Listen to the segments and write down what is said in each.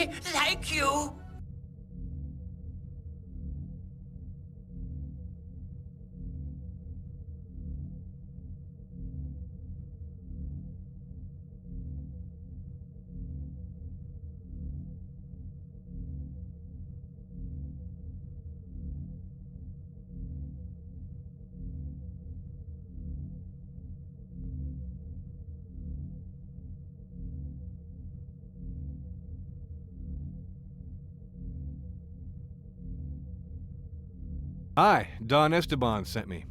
Thank you. Hi, Don Esteban sent me.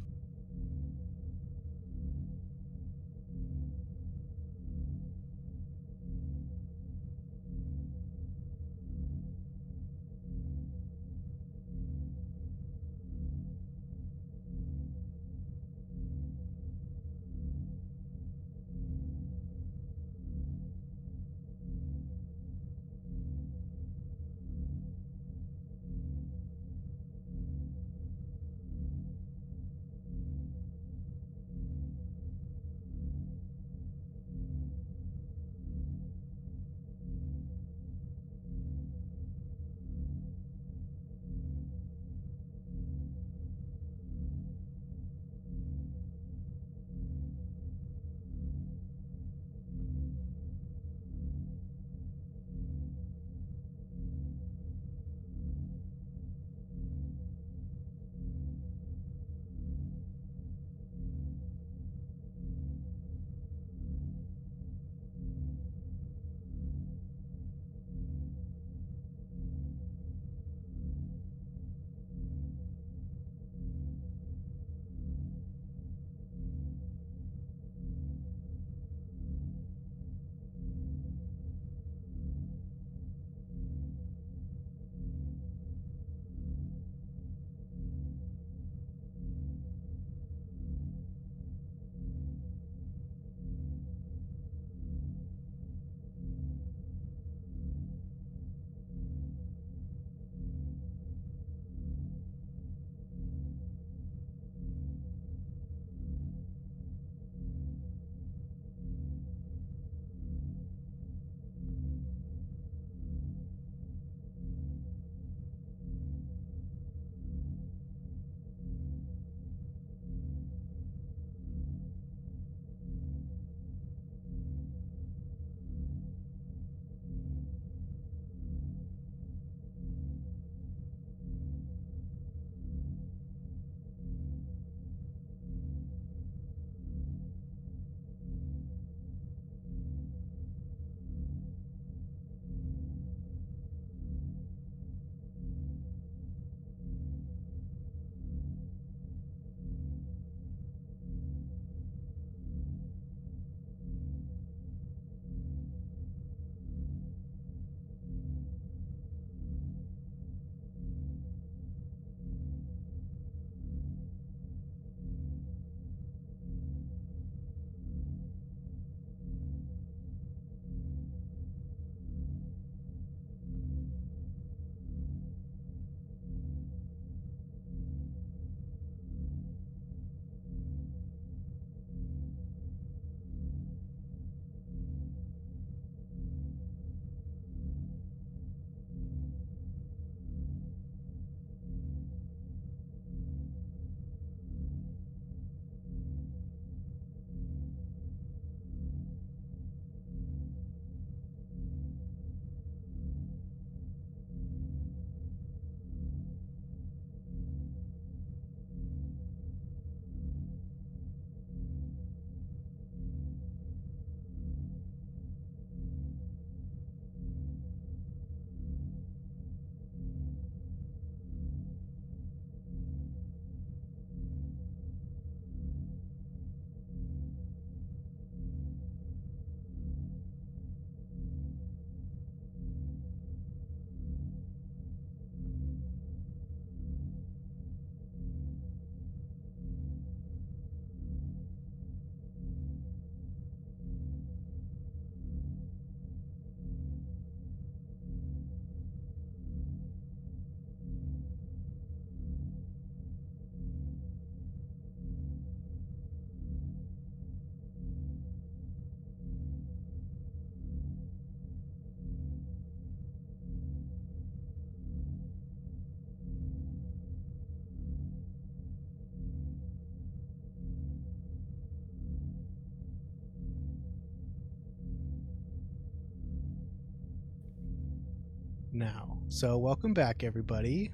now. So welcome back, everybody.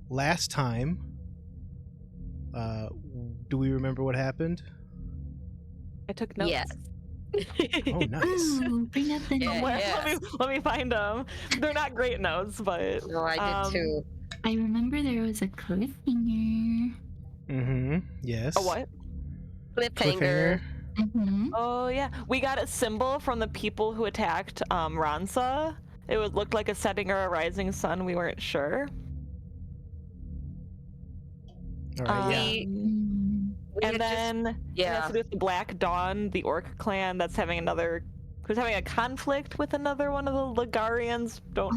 Last time, do we remember what happened? I took notes. Yes. Oh, nice. Ooh, bring up the Yeah, notes. yeah. Let me find them. They're not great notes, but No, I did too. I remember there was a cliffhanger. Mm-hmm. Yes. a what? Cliffhanger. Mm-hmm. Oh yeah, we got a symbol from the people who attacked Ransa. It would look like a setting or a rising sun. We weren't sure. All right. Yeah. We And had then it has yeah. to do with the Black Dawn, the Orc clan that's having who's having a conflict with another one of the Ligarians. Oh,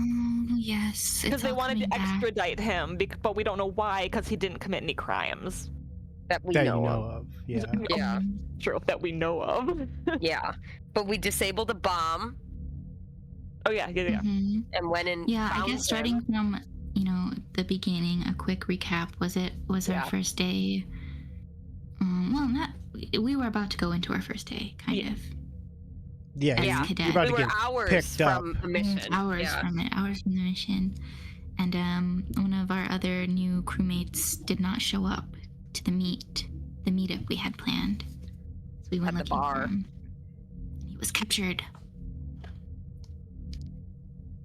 yes. Because they all wanted to coming back. extradite him, but we don't know why, because he didn't commit any crimes. That we That know you know of. of. Yeah. Yeah. True, that we know of. Yeah. But we disabled a bomb Oh yeah. Mhm. and went in. Yeah, I found guess starting him. from, the beginning, a quick recap. Was Yeah. our first day? We were about to go into our first day, kind of. Yeah. As Yeah. cadet. You're about We to were get hours picked up. from the mission. Hours Yeah. from it, hours from the mission. And one of our other new crewmates did not show up to the meetup we had planned. So we went At the looking bar. for him. He was captured.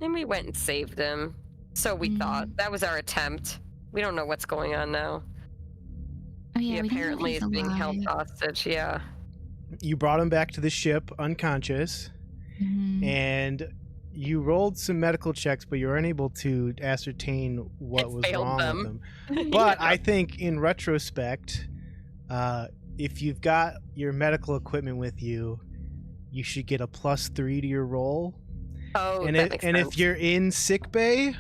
And we went and saved him. So we thought. That was our attempt. We don't know what's going on now. Oh yeah, He we don't know if apparently he's is being held alive. hostage. Yeah. You brought him back to the ship unconscious, Mhm. and you rolled some medical checks, but you were unable to ascertain what It was failed wrong them. with him. But I think in retrospect, if you've got your medical equipment with you, you should get a +3 to your roll. Oh, and that makes sense. if you're in sick bay,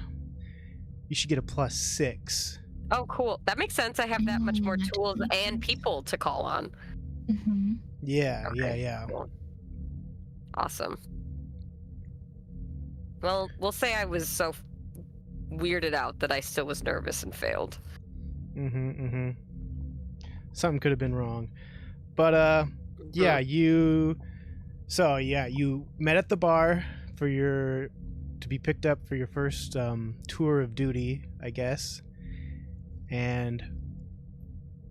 you should get a +6. Oh, cool. That makes sense. I have that much more that tools makes and sense. people to call on. Mhm. Yeah, Okay, yeah. cool. Awesome. Well, we'll say I was so weirded out that I still was nervous and failed. Mm-hmm. Something could have been wrong. But yeah, you met at the bar to be picked up for your first tour of duty, I guess. And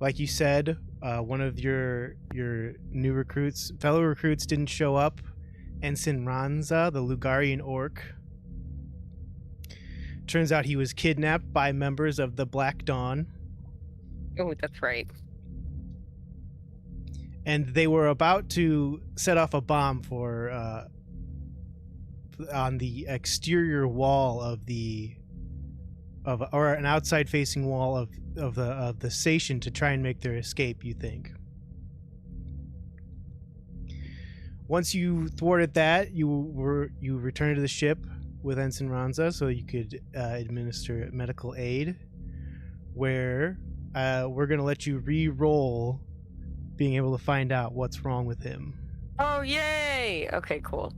like you said, one of your new fellow recruits didn't show up. Ensign Ranza, the Lugarian orc. Turns out he was kidnapped by members of the Black Dawn. Oh, that's right. And they were about to set off a bomb on the exterior wall or an outside facing wall of the station to try and make their escape, you think. Once you thwarted that, you returned to the ship with Ensign Ranza so you could administer medical aid, where we're going to let you re-roll being able to find out what's wrong with him. Oh, yay! Okay, cool.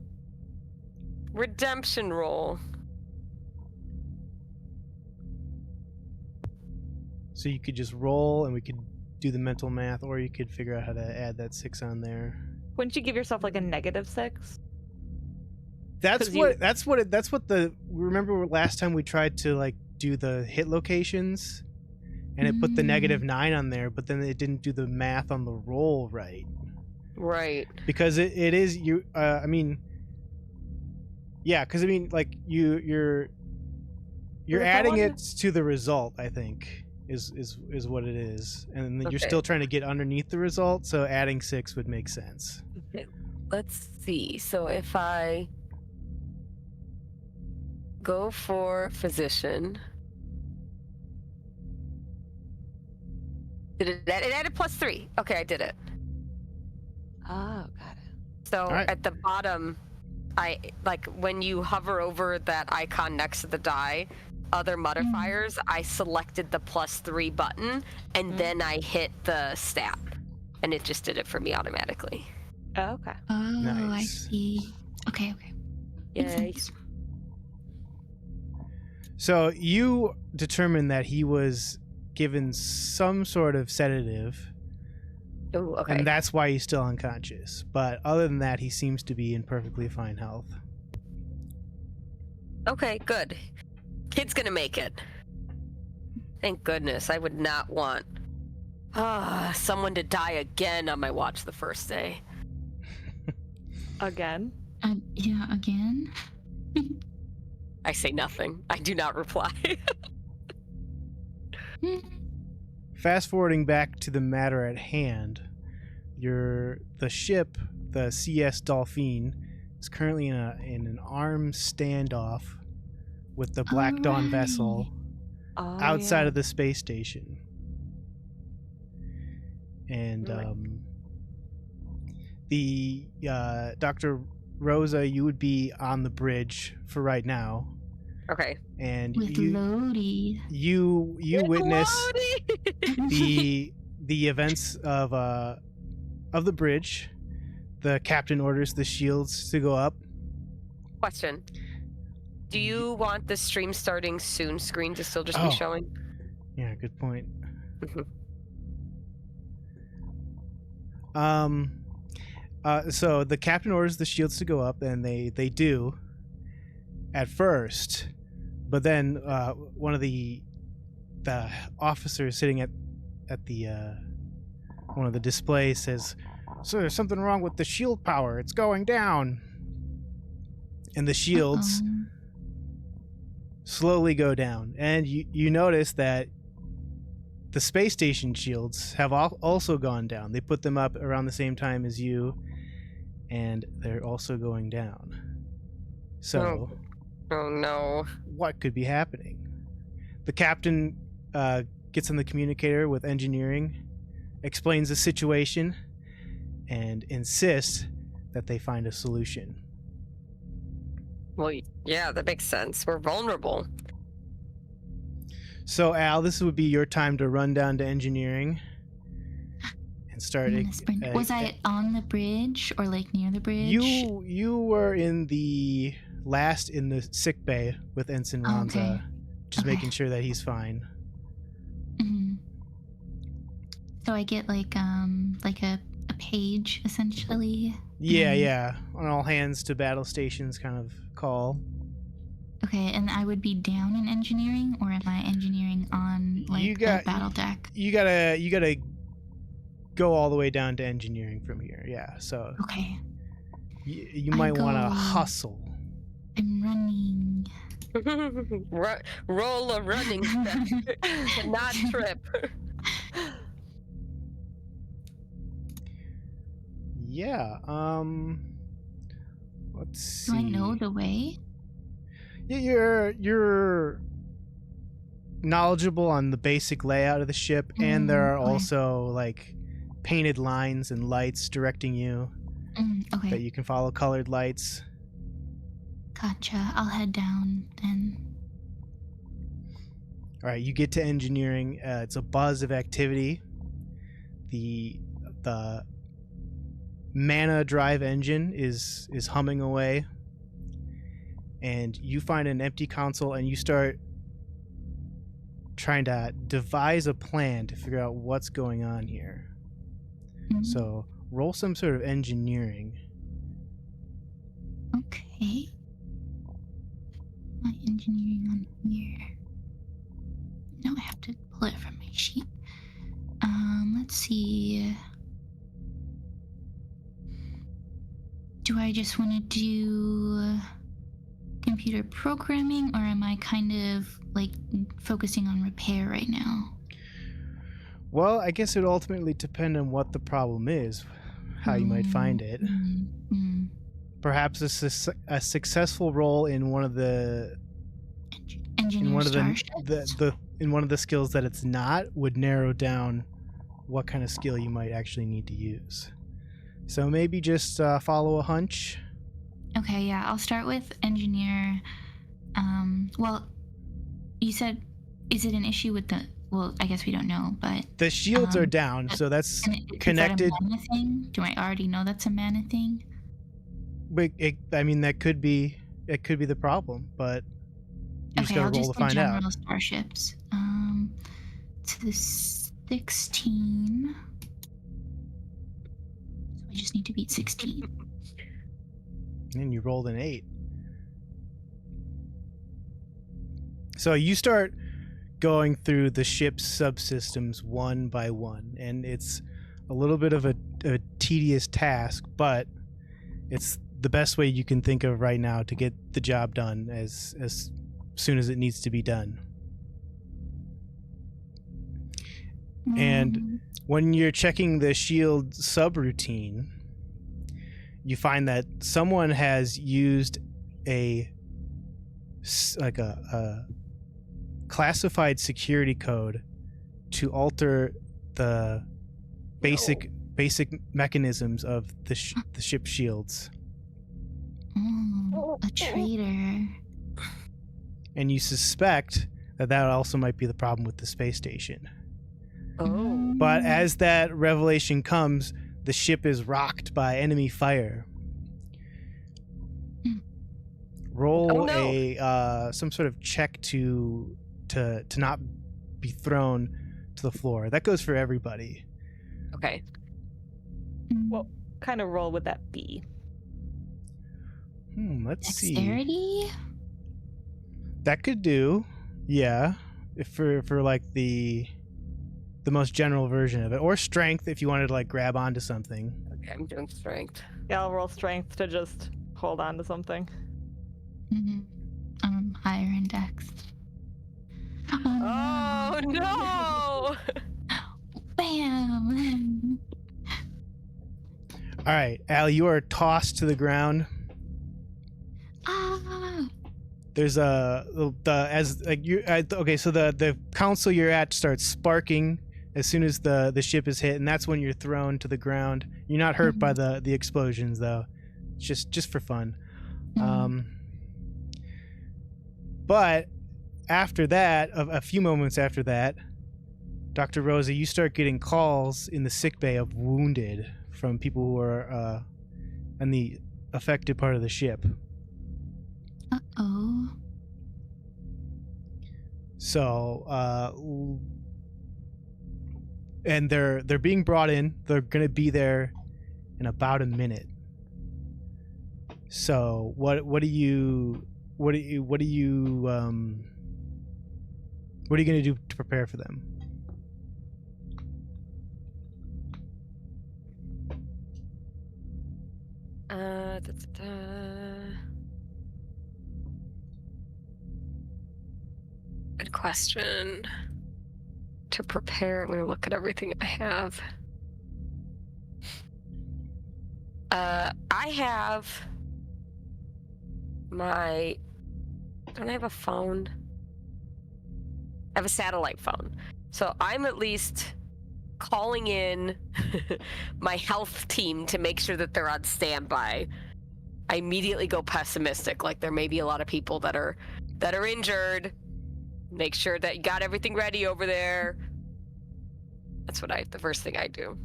Redemption roll. So you could just roll and we could do the mental math, or you could figure out how to add that 6 on there. Wouldn't you give yourself like a -6? Remember last time we tried to like do the hit locations and it put the -9 on there, but then it didn't do the math on the roll right. Right. Because it is you. Because like you're adding it to the result. I think is what it is, and then you're Okay. still trying to get underneath the result. So adding 6 would make sense. Okay, let's see. So if I go for physician. Did it added +3. Okay, I did it. Oh, got it. So All right. at the bottom, I when you hover over that icon next to the die, other modifiers, I selected the +3 button and then I hit the stat, and it just did it for me automatically. Oh, okay. Oh, I Nice. see. Okay. Makes Yay. sense. So you determined that he was given some sort of sedative, Oh, okay. and that's why he's still unconscious. But other than that, he seems to be in perfectly fine health. Okay, good. Kid's gonna make it. Thank goodness. I would not want someone to die again on my watch the first day. Again? Yeah, again? I say nothing. I do not reply. Fast forwarding back to the matter at hand, the ship, the CS Dolphin, is currently in an armed standoff with the Black Dawn vessel outside of the space station. And the Dr. Rosa, you would be on the bridge for right now. Okay. And With Lodi. you witness the events of the bridge. The captain orders the shields to go up. Question. Do you want the stream starting soon screen to still just be showing? Yeah, good point. So the captain orders the shields to go up, and they do at first, but then one of the officers sitting at the one of the displays says, "So there's something wrong with the shield power. It's going down." And the shields slowly go down, and you notice that the space station shields have also gone down. They put them up around the same time as you, and they're also going down. So, oh no, what could be happening? The captain gets on the communicator with engineering, explains the situation, and insists that they find a solution. Well, yeah, that makes sense. We're vulnerable. So, Al, this would be your time to run down to engineering and start. Was I on the bridge or like near the bridge? You were in the sick bay with Ensign Ranza, just making sure that he's fine. Mm-hmm. So I get like a page essentially. Yeah, on all hands to battle stations kind of call. Okay, and I would be down in engineering, or am I engineering on the battle deck? You gotta go all the way down to engineering from here. Yeah, so okay. You might want to hustle. I'm running. Roll a running step, not trip. Yeah. Let's see. Do I know the way? Yeah, you're knowledgeable on the basic layout of the ship, and there are also like painted lines and lights directing you. That you can follow, colored lights. Gotcha. I'll head down then. All right, you get to engineering. It's a buzz of activity. The mana drive engine is humming away, and you find an empty console and you start trying to devise a plan to figure out what's going on here. So roll some sort of engineering. Okay. My engineering on here. No, I have to pull it from my sheet. Let's see. Do I just want to do computer programming, or am I kind of like focusing on repair right now? Well, I guess it would ultimately depend on what the problem is, how you might find it. Perhaps a successful role in one of the in one of the skills that it's not would narrow down what kind of skill you might actually need to use. So maybe just follow a hunch. Okay, yeah, I'll start with engineer. Well, you said, is it an issue with the? Well, I guess we don't know, but the shields are down, so that's connected. Is that a mana thing? Do I already know that's a mana thing? But I mean, that could be the problem, but you just gotta roll to find out. General starships. To 16. So I just need to beat 16. And you rolled an 8. So you start going through the ship's subsystems one by one, and it's a little bit of a tedious task, but it's the best way you can think of right now to get the job done as soon as it needs to be done. And when you're checking the shield subroutine, you find that someone has used a classified security code to alter the basic mechanisms of the ship shields. A traitor. And you suspect that also might be the problem with the space station. Oh. But as that revelation comes, the ship is rocked by enemy fire. Roll some sort of check to not be thrown to the floor. That goes for everybody. Okay. What kind of roll would that be? Let's see. Dexterity? That could do. Yeah. If for like the most general version of it, or strength if you wanted to like grab onto something. Okay, I'm doing strength. Yeah, I'll roll strength to just hold on to something. I'm higher in dex. Oh no! Bam! All right, Al, you are tossed to the ground. Ah! There's so the council you're at starts sparking as soon as the ship is hit, and that's when you're thrown to the ground. You're not hurt by the explosions though. It's just for fun. But after that, a few moments after that, Dr. Rosa, you start getting calls in the sickbay of wounded from people who are in the affected part of the ship. Uh-oh. So, and they're being brought in. They're gonna be there in about a minute. So, what are you gonna do to prepare for them? Good question. To prepare, I'm gonna look at everything I have. I have my. Don't I have a phone? I have a satellite phone. So I'm at least calling in my health team to make sure that they're on standby. I immediately go pessimistic, like there may be a lot of people that are injured. Make sure that you got everything ready over there. That's the first thing I do.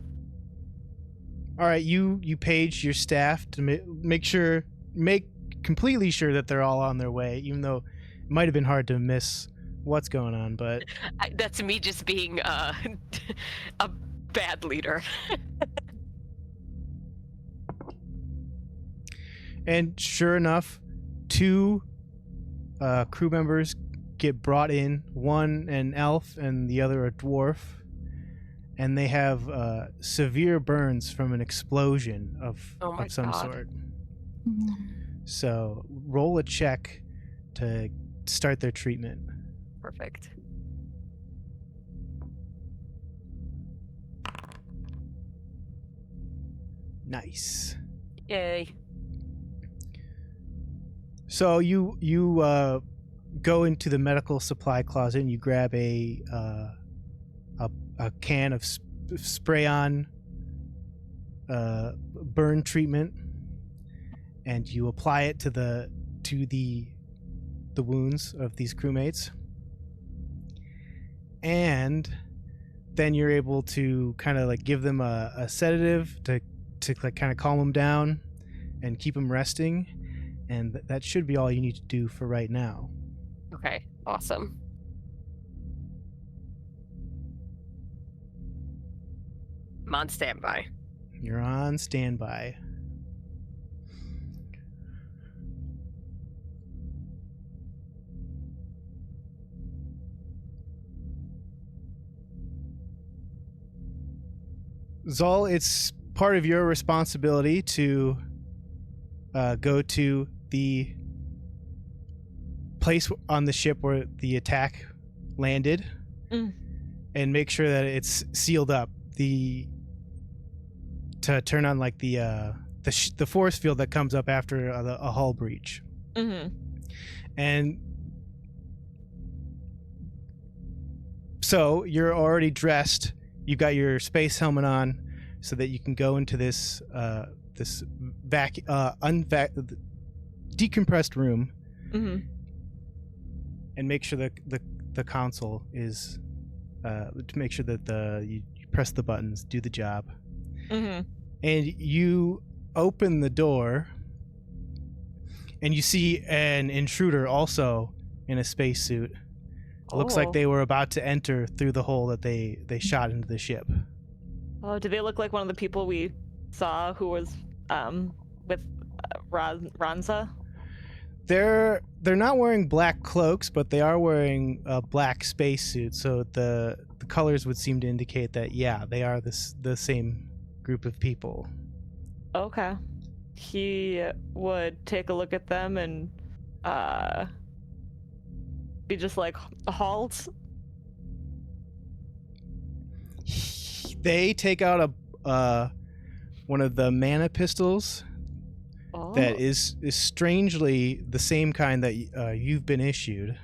All right, you page your staff to make completely sure that they're all on their way, even though it might have been hard to miss what's going on, but that's me just being a bad leader. And sure enough, 2 crew members get brought in, one an elf and the other a dwarf, and they have severe burns from an explosion of some sort. So roll a check to start their treatment. Perfect. Nice. Yay. So you go into the medical supply closet and you grab a can of spray-on burn treatment, and you apply it to the wounds of these crewmates, and then you're able to kind of like give them a sedative to like kind of calm them down and keep them resting, and that should be all you need to do for right now. Okay, awesome. I'm on standby. You're on standby. Zol, it's part of your responsibility to go to the place on the ship where the attack landed and make sure that it's sealed up. To turn on like the force field that comes up after a hull breach. And so you're already dressed. You got your space helmet on, so that you can go into this decompressed room and make sure that the console is to make sure that you press the buttons, do the job. And you open the door and you see an intruder also in a spacesuit. It looks like they were about to enter through the hole that they shot into the ship. Oh, do they look like one of the people we saw who was with Ranza? They're not wearing black cloaks, but they are wearing a black spacesuit. So the colors would seem to indicate that they are the same group of people. Okay. He would take a look at them and be just like, halt. They take out one of the mana pistols that is strangely the same kind that you've been issued.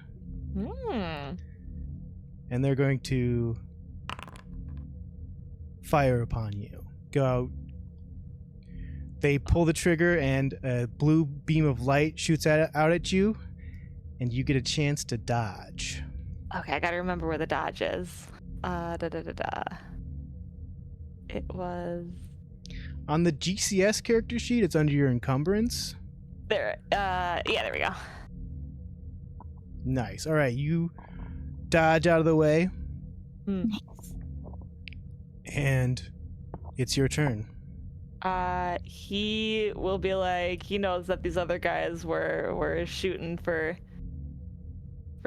And they're going to fire upon you. Go out. They pull the trigger and a blue beam of light shoots out at you, and you get a chance to dodge. Okay, I gotta remember where the dodge is. It was on the GCS character sheet. It's under your encumbrance. There. Yeah, there we go. Nice. All right, you dodge out of the way, and it's your turn. He will be like, he knows that these other guys were shooting for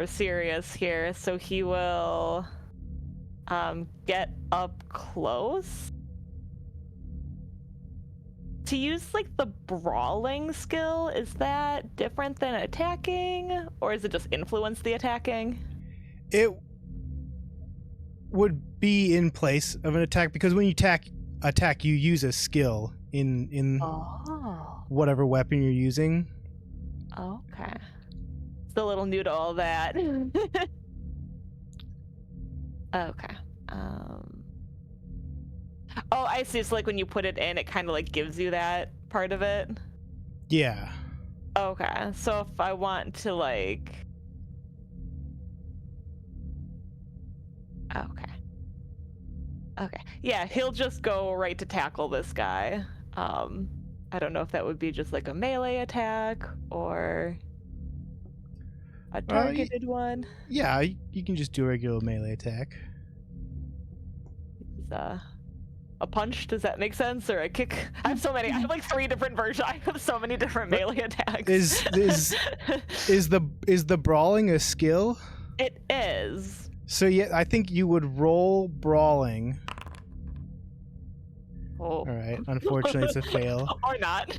serious here, so he will get up close to use like the brawling skill. Is that different than attacking, or is it just influence the attacking? It would be in place of an attack, because when you attack you use a skill in whatever weapon you're using. Okay. Still a little new to all that. Okay. Oh, I see. It's like when you put it in, it kind of like gives you that part of it. Yeah. Okay. So if I want to like... Okay. Yeah, he'll just go right to tackle this guy. I don't know if that would be just like a melee attack or a targeted one. Yeah, you can just do a regular melee attack. A punch, does that make sense? Or a kick? I have so many. I have like 3 different versions. I have so many different melee attacks. Is the brawling a skill? It is. So yeah, I think you would roll brawling. Oh. All right. Unfortunately, it's a fail. Or not.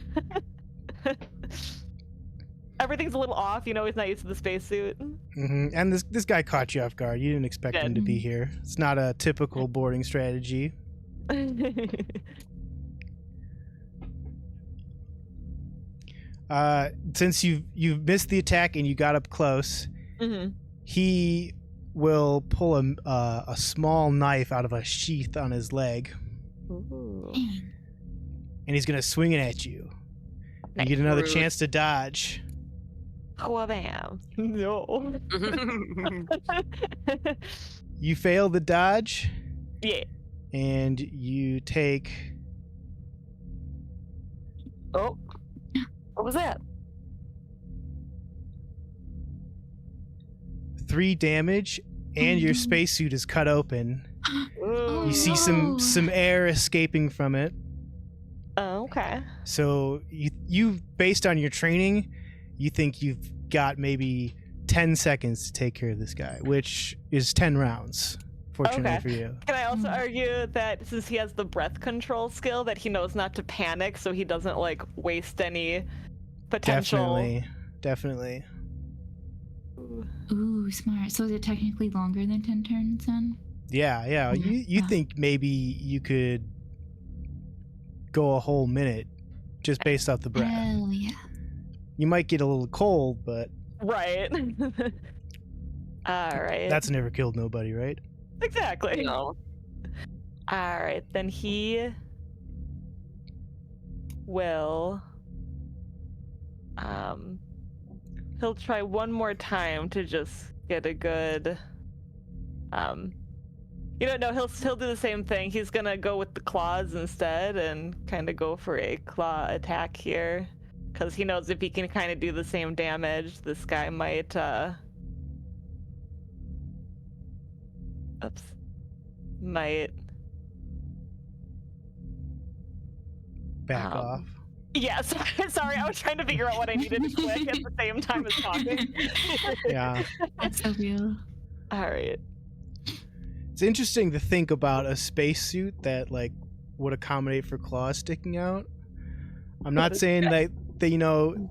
Everything's a little off. You know, he's not used to the spacesuit. And this guy caught you off guard. You didn't expect him to be here. It's not a typical boarding strategy. Since you've missed the attack and you got up close, he will pull a small knife out of a sheath on his leg. Ooh. And he's gonna swing it at you. You get another chance to dodge. Bam. No. You fail the dodge. Yeah. And you take... Oh. What was that? 3 damage, and your spacesuit is cut open. Ooh. You see some air escaping from it. Oh, okay. So you based on your training, you think you've got maybe 10 seconds to take care of this guy, which is 10 rounds Fortunately Okay. for you. Can I also argue that since he has the breath control skill, that he knows not to panic, so he doesn't like waste any potential. Definitely. Ooh, smart. So is it technically longer than 10 turns then? Yeah. Yeah. You think maybe you could go a whole minute just based off the breath. Hell yeah. You might get a little cold, but Right. All right. that's never killed nobody, right? exactly. No. All right, then he will. He'll try one more time to just get a good. You don't know. He'll do the same thing. He's gonna go with the claws instead and kind of go for a claw attack here, because he knows if he can kind of do the same damage, this guy might. Might. Back off. Yeah, sorry, I was trying to figure out what I needed to click at the same time as talking. Yeah. That's so real. All right. It's interesting to think about a spacesuit that like would accommodate for claws sticking out. I'm not saying that you know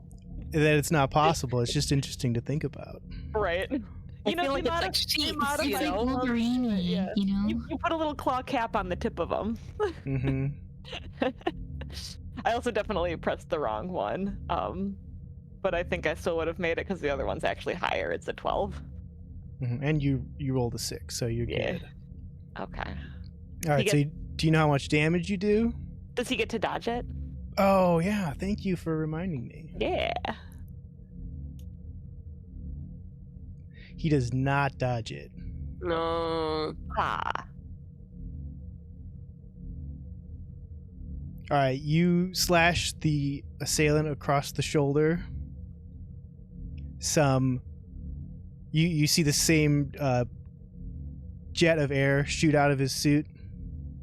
that it's not possible. It's just interesting to think about. Right. I feel like it's like sheets, you It's like know? Wolverine, Yeah. you know? You put a little claw cap on the tip of them. Mm-hmm. I also definitely pressed the wrong one. But I think I still would have made it because the other one's actually higher. It's a 12. Mm-hmm. And you rolled a 6, so you're Yeah. good. Okay. All right. He So do you know how much damage you do? Does he get to dodge it? Oh yeah. Thank you for reminding me. Yeah. He does not dodge it. No. Ah. All right. You slash the assailant across the shoulder. You see the same jet of air shoot out of his suit,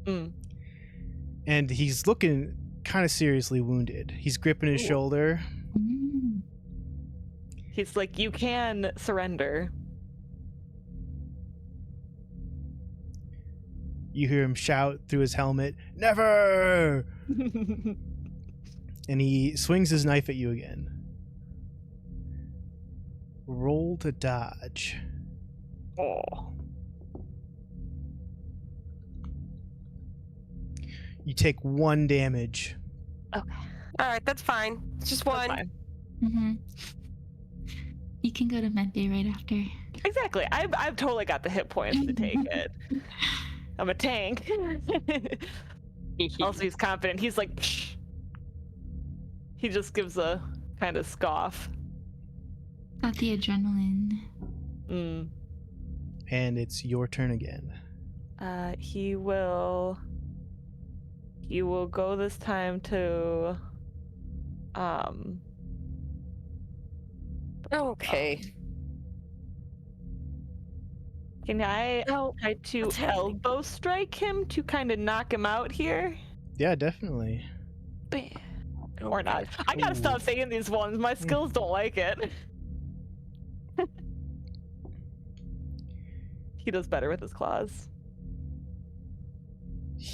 and he's looking kind of seriously wounded. He's gripping his shoulder. Mm. He's like, you can surrender. You hear him shout through his helmet, "Never!" And he swings his knife at you again. Roll to dodge. Oh. You take 1 damage. All right, that's fine. It's just That's one. fine. Mm-hmm. You can go to med bay right after. Exactly. I've totally got the hit points to take it. I'm a tank. Also, he's confident. He's like, psh. He just gives a kind of scoff. Got the adrenaline. And it's your turn again. He will go this time to Okay. Can I try to what's happening? elbow strike him to kind of knock him out here? Yeah, definitely. Bam. Or not. I gotta stop saying these ones. My skills don't like it. He does better with his claws.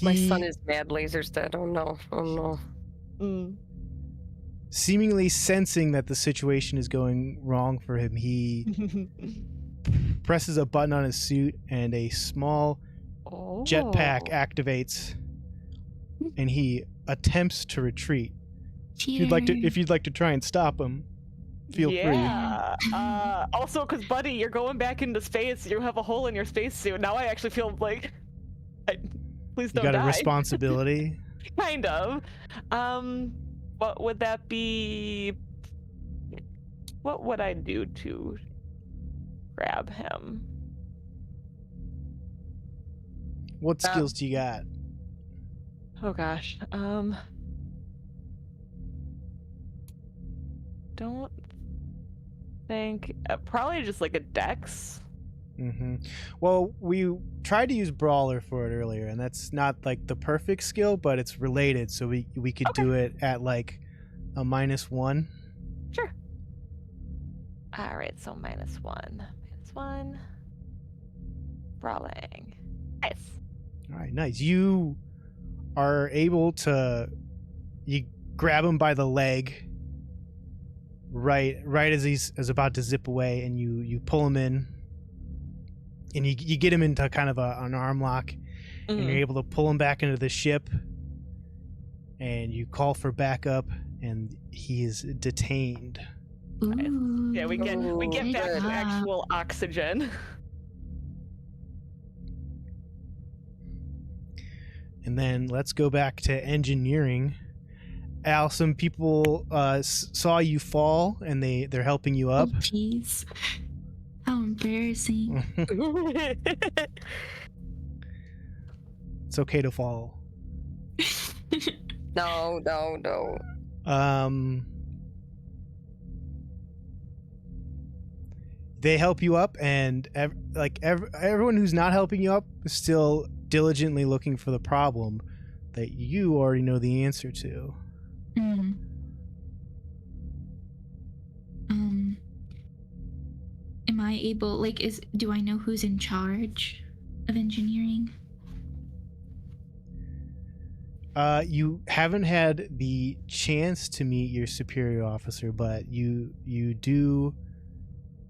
My son is mad lasers dead. Oh no. Oh no. Seemingly sensing that the situation is going wrong for him, he presses a button on his suit and a small jetpack activates, and he attempts to retreat. If you'd like to try and stop him, feel free. Yeah. Also, because buddy, you're going back into space. You have a hole in your spacesuit. Now I actually feel like, please You don't got die. a responsibility. Kind of. What would that be? What would I do to grab him? What skills do you got? Oh gosh. Don't think. Probably just like a dex. Mm-hmm. Well, we tried to use Brawler for it earlier, and that's not like the perfect skill, but it's related, so we could do it at like a -1. Sure. All right, so -1. -1. Brawling. Nice. All right, nice. You are able to you grab him by the leg right as he's about to zip away, and you pull him in, and you get him into kind of an arm lock, and you're able to pull him back into the ship, and you call for backup, and he is detained. Ooh. Yeah, we get good back to job. actual oxygen. And then let's go back to engineering. Al, some people saw you fall, and they're helping you up. Oh, jeez. How embarrassing. It's okay to fall. No. They help you up, and everyone who's not helping you up is still diligently looking for the problem that you already know the answer to. Am I able, do I know who's in charge of engineering? You haven't had the chance to meet your superior officer, but you do.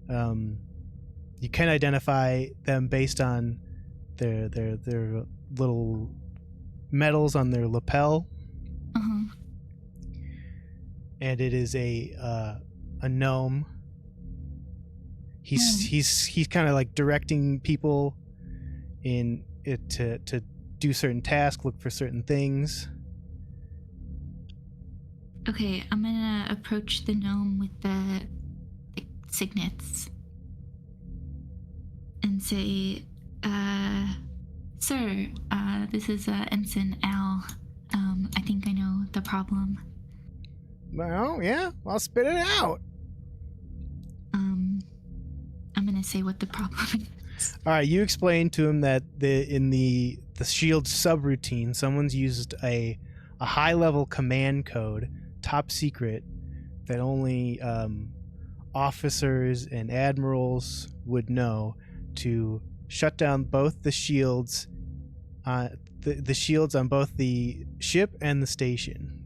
You can identify them based on their little medals on their lapel, and it is a gnome. He's kind of like directing people in it to do certain tasks, look for certain things. Okay, I'm gonna approach the gnome with the signets and say, Sir, this is Ensign Al. I think I know the problem. Well, yeah, I'll spit it out. I'm gonna say what the problem is. All right, you explain to him that in the shield subroutine, someone's used a high-level command code, top secret, that only officers and admirals would know, to shut down both the shields, the shields on both the ship and the station.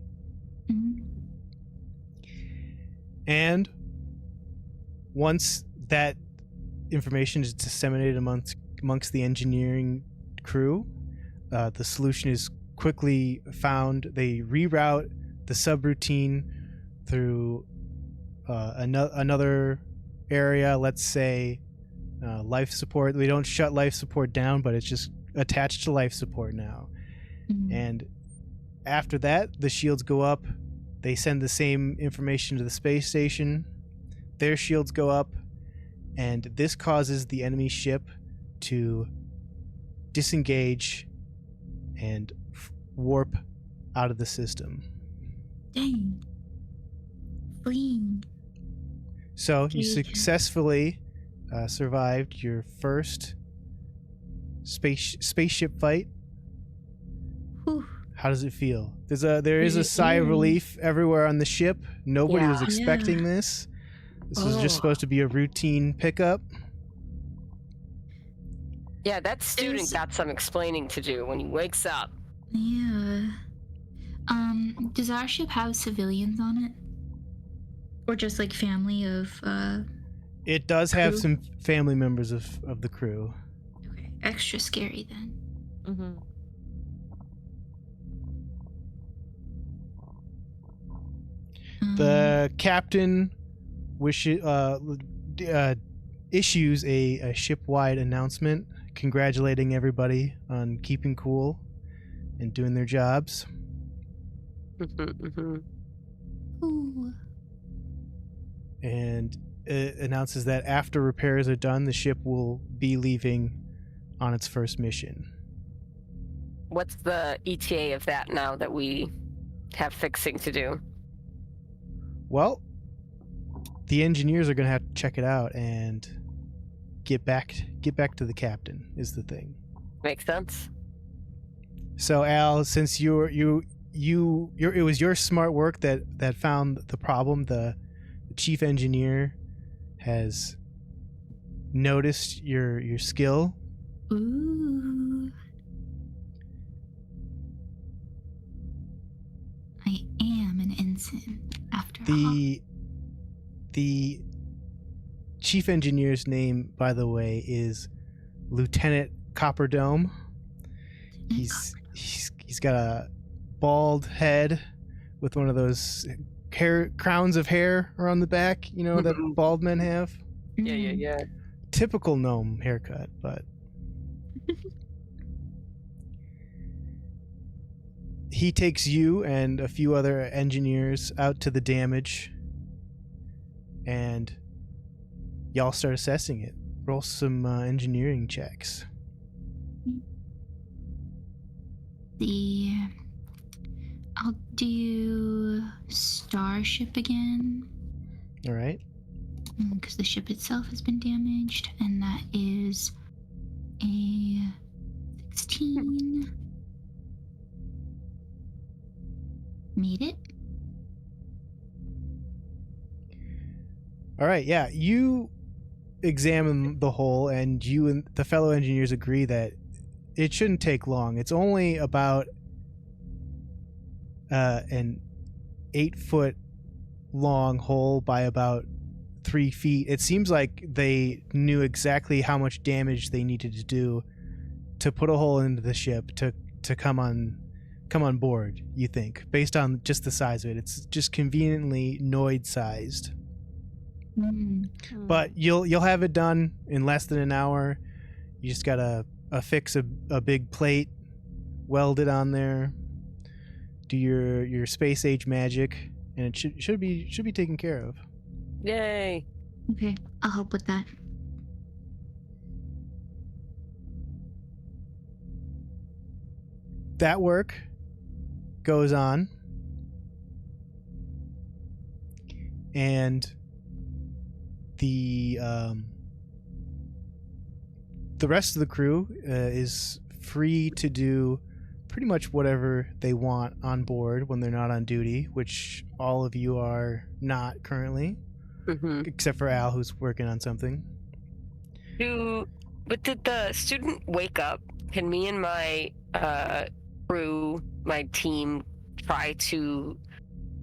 And once that information is disseminated amongst the engineering crew, the solution is quickly found. They reroute the subroutine through another area, let's say life support. They don't shut life support down, but it's just attached to life support now. And after that, the shields go up. They send the same information to the space station. Their shields go up, and this causes the enemy ship to disengage and warp out of the system. Dang. Fleeing. So you successfully survived your first spaceship fight. Whew. How does it feel? There is a sigh of relief everywhere on the ship. Nobody was expecting this. This was just supposed to be a routine pickup. Yeah, that student got some explaining to do when he wakes up. Yeah. Does our ship have civilians on it? Or just like family of It does have crew? some family members of the crew. Okay, extra scary then. The captain issues a ship-wide announcement congratulating everybody on keeping cool and doing their jobs. Ooh. And it announces that after repairs are done, the ship will be leaving on its first mission. What's the ETA of that now that we have fixing to do? Well, the engineers are going to have to check it out and get back to the captain is the thing. Makes sense. So Al, since it was your smart work that found the problem, the chief engineer has noticed your skill. Ooh. Benson, after all. The chief engineer's name, by the way, is Lieutenant Copperdome. He's got a bald head with one of those crowns of hair around the back, you know, that bald men have. Yeah. Typical gnome haircut, but he takes you and a few other engineers out to the damage, and y'all start assessing it. Roll some engineering checks. I'll do Starship again. All right. Because the ship itself has been damaged, and that is a 16. Made it. All right, yeah. You examine the hull, and you and the fellow engineers agree that it shouldn't take long. It's only about an 8-foot long hole by about 3 feet. It seems like they knew exactly how much damage they needed to do to put a hole into the ship to come on board, you think, based on just the size of it. It's just conveniently Noid sized. But you'll have it done in less than an hour. You just gotta affix a big plate, weld it on there, do your space age magic, and it should be taken care of. Yay. Okay, I'll help with that. That work goes on, and the rest of the crew is free to do pretty much whatever they want on board when they're not on duty, which all of you are not currently, except for Al, who's working on something. But did the student wake up? Can me and my crew, my team, try to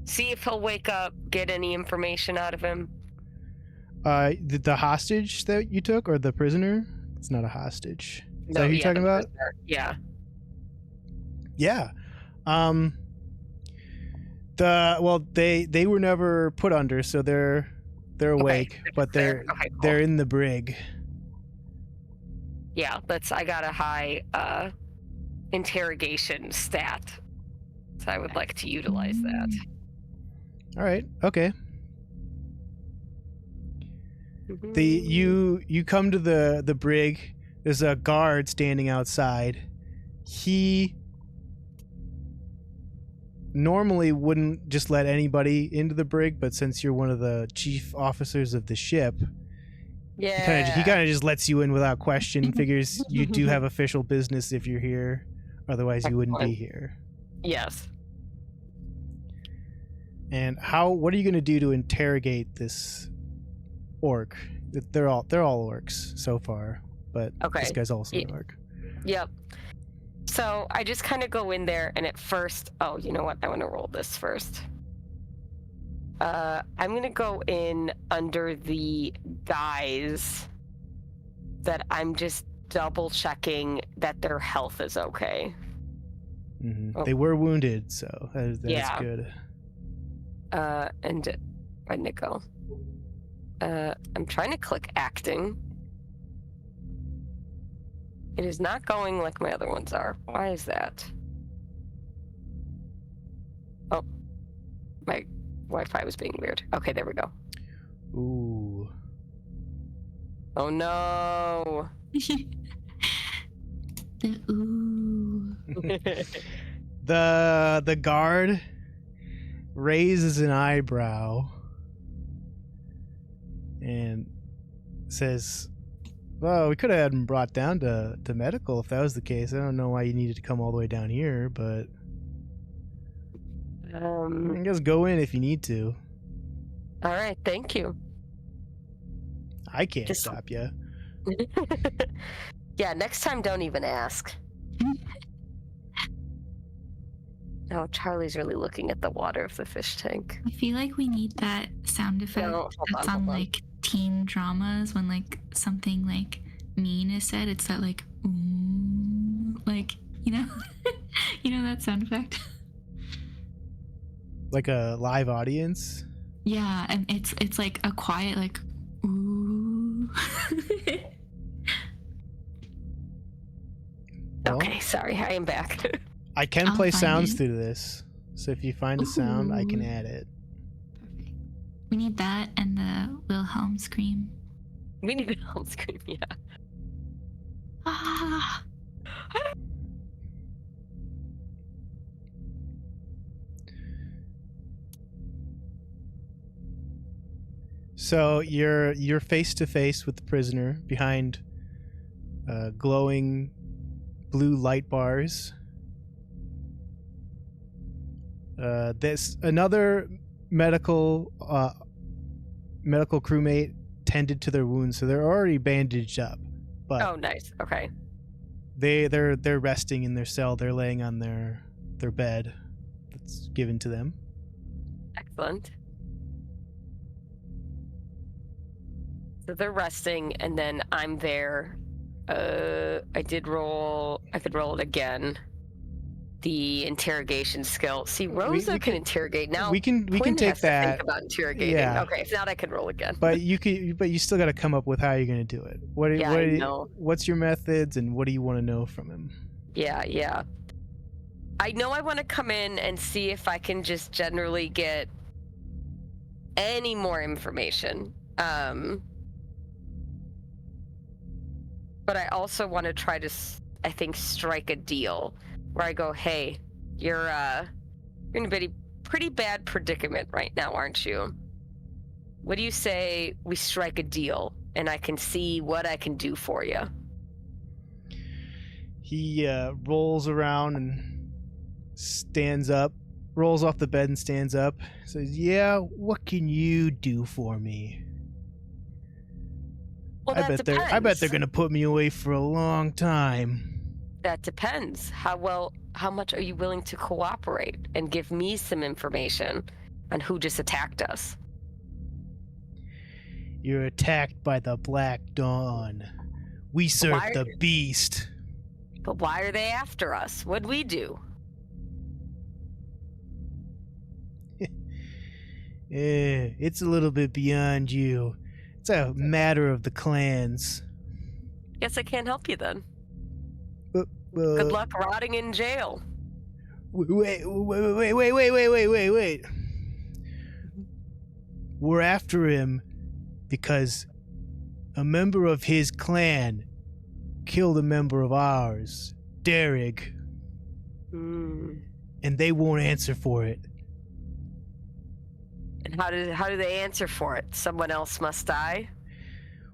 see if he'll wake up, get any information out of him? The hostage that you took, or the prisoner? It's not a hostage. Is that who you're talking about? Prisoner. Yeah. Yeah. They were never put under, so they're awake, but they're in the brig. Yeah, I got a high interrogation stat, so I would like to utilize that. All right. Okay. You come to the brig. There's a guard standing outside. He normally wouldn't just let anybody into the brig, but since you're one of the chief officers of the ship, he kind of just lets you in without question. Figures you do have official business if you're here, otherwise you wouldn't be here. Yes. And what are you going to do to interrogate this orc? They're all orcs so far, but this guy's also an orc. Yep. So I just kind of go in there, and at first, you know what? I want to roll this first. I'm going to go in under the guise that I'm just double checking that their health is okay. Mm-hmm. They were wounded, so that's good. And where did it go? I'm trying to click acting. It is not going like my other ones are. Why is that? Oh, my Wi-Fi was being weird. Okay, there we go. Ooh. Oh no. The ooh. The guard raises an eyebrow and says, well, we could have had him brought down to medical if that was the case. I don't know why you needed to come all the way down here, but I guess go in if you need to. All right, thank you. I can't stop you. Yeah, next time don't even ask. Oh, Charlie's really looking at the water of the fish tank. I feel like we need that sound effect No, that's hold on on. like teen dramas when like something like mean is said. It's that like ooh, like you know, you know that sound effect. Like a live audience. Yeah, and it's like a quiet like ooh. Well, Okay, sorry, I am back. I can I'll play find sounds it. through this. So if you find a sound, I can Ooh. add it. Perfect. We need that and the Wilhelm scream. We need it on screen, yeah. Ah. So you're face to face with the prisoner behind glowing blue light bars. This another medical crewmate tended to their wounds, so they're already bandaged up. But Oh, nice. Okay. they're resting in their cell. They're laying on their bed that's given to them. Excellent. So they're resting, and then I'm there. I could roll it again. The interrogation skill. See, Rosa we can can- interrogate now. we can Quinn take has to that. think about interrogating. Yeah. Okay, if not, I can roll again. But you still got to come up with how you're going to do it. Yeah, I know. What's your methods, and what do you want to know from him? Yeah. I know I want to come in and see if I can just generally get any more information. But I also want to try to, I think, strike a deal where I go, hey, you're in a pretty bad predicament right now, aren't you? What do you say we strike a deal and I can see what I can do for you? He rolls around and stands up, rolls off the bed and stands up. Says, "Yeah, what can you do for me?" Well, I that bet depends. they're gonna put me away for a long time. That depends. How much are you willing to cooperate and give me some information on who just attacked us? You're attacked by the Black Dawn. We serve Why- the beast. But why are they after us? What'd we do? It's a little bit beyond you. It's a matter of the clans. Guess I can't help you then. Good Good luck rotting in jail. Wait. We're after him because a member of his clan killed a member of ours, Derek, Hmm. and they won't answer for it. And how do they answer for it? Someone else must die?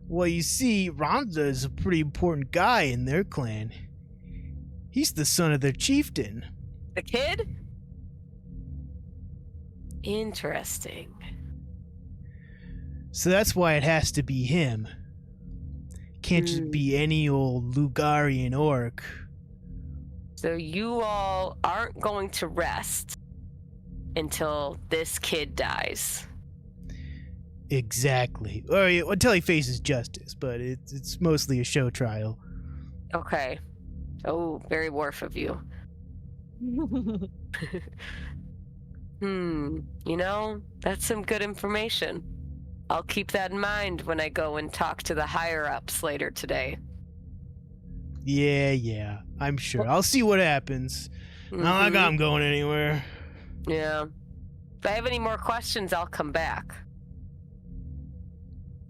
Well, you see, Ronza is a pretty important guy in their clan. He's the son of their chieftain. The kid? Interesting. So that's why it has to be him. Can't just be any old Lugarian orc. So you all aren't going to rest until this kid dies. Exactly. Or until he faces justice, but it's mostly a show trial. Okay. Oh, very Worf of you. You know, that's some good information. I'll keep that in mind when I go and talk to the higher-ups later today. Yeah, I'm sure. I'll see what happens. Not like Mhm. I'm going anywhere. Yeah. If I have any more questions, I'll come back.